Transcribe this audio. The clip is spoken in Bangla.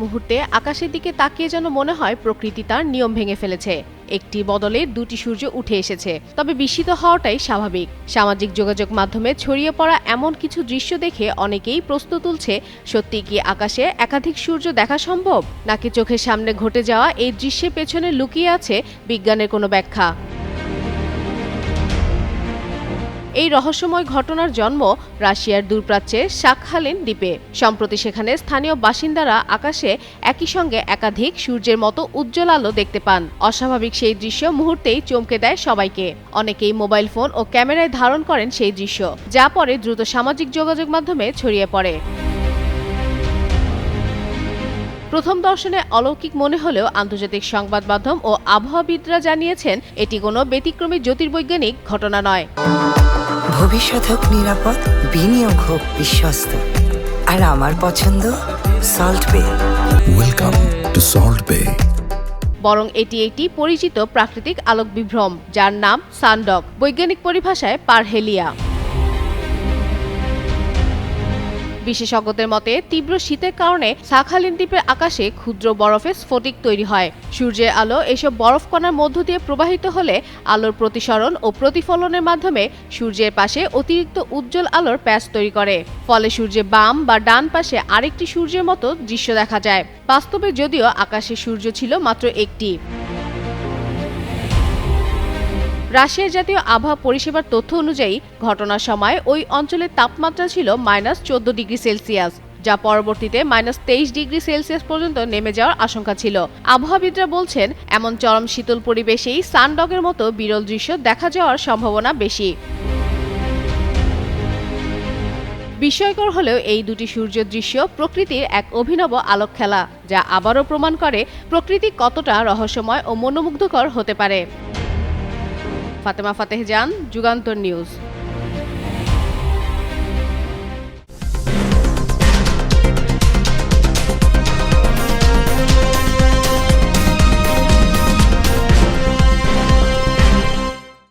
মুহূর্তে আকাশের দিকে তাকিয়ে যেন মনে হয় প্রকৃতি তার নিয়ম ভেঙে ফেলেছে। একটি বদলে দুটি সূর্য উঠে এসেছে। তবে বিস্মিত হওয়াটাই স্বাভাবিক। সামাজিক যোগাযোগ মাধ্যমে ছড়িয়ে পড়া এমন কিছু দৃশ্য দেখে অনেকেই প্রশ্ন তুলছে, সত্যি কি আকাশে একাধিক সূর্য দেখা সম্ভব, নাকি চোখের সামনে ঘটে যাওয়া এই দৃশ্যের পেছনে লুকিয়ে আছে বিজ্ঞানের কোনো ব্যাখ্যা? এই রহস্যময় ঘটনার জন্ম রাশিয়ার দূরপ্রাচ্যের শাকহালিন দ্বীপে। সম্প্রতি সেখানে স্থানীয় বাসিন্দারা আকাশে একই সঙ্গে একাধিক সূর্যের মতো উজ্জ্বল আলো দেখতে পান। অস্বাভাবিক সেই দৃশ্য মুহূর্তেই চমকে দেয় সবাইকে। অনেকেই মোবাইল ফোন ও ক্যামেরায় ধারণ করেন সেই দৃশ্য, যা পরে দ্রুত সামাজিক যোগাযোগ মাধ্যমে ছড়িয়ে পড়ে। প্রথম দর্শনে অলৌকিক মনে হলেও আন্তর্জাতিক সংবাদ মাধ্যম ও আবহাওয়াবিদরা জানিয়েছেন এটি কোনো ব্যতিক্রমী জ্যোতির্বৈজ্ঞানিক ঘটনা নয়। ভবিষ্যৎ হোক নিরাপদ, বিনিয়োগ হোক বিশ্বস্ত, আর আমার পছন্দ সল্ট বে। ওয়েলকাম টু সল্ট বে। বরং এটি একটি পরিচিত প্রাকৃতিক আলোক বিভ্রম, যার নাম সানডগ, বৈজ্ঞানিক পরিভাষায় পারহেলিয়া। বিশেষজ্ঞদের মতে তীব্র শীতের কারণে শাকহালিন দ্বীপের আকাশে ক্ষুদ্র বরফের স্ফটিক তৈরি হয়। সূর্যের আলো এসব বরফ কণার মধ্য দিয়ে প্রবাহিত হলে আলোর প্রতিসরণ ও প্রতিফলনের মাধ্যমে সূর্যের পাশে অতিরিক্ত উজ্জ্বল আলোর প্যাচ তৈরি করে। ফলে সূর্যের বাম বা ডান পাশে আরেকটি সূর্যের মতো দৃশ্য দেখা যায়। বাস্তবে যদিও আকাশে সূর্য ছিল মাত্র একটি। রাশিয়ার জাতীয় আবহাওয়া পরিষেবার তথ্য অনুযায়ী ঘটনার সময় ওই অঞ্চলের তাপমাত্রা ছিল -14°C, যা পরবর্তীতে -23°C পর্যন্ত নেমে যাওয়ার আশঙ্কা ছিল। আবহাওয়াবিদরা বলছেন এমন চরম শীতল পরিবেশেই সানডগের মতো বিরল দৃশ্য দেখা যাওয়ার সম্ভাবনা বেশি। বিস্ময়কর হলেও এই দুটি সূর্যের দৃশ্য প্রকৃতির এক অভিনব আলোক খেলা, যা আবারও প্রমাণ করে প্রকৃতি কতটা রহস্যময় ও মনোমুগ্ধকর হতে পারে। ফাতেমা ফাতেহ জান, যুগান্তর নিউজ।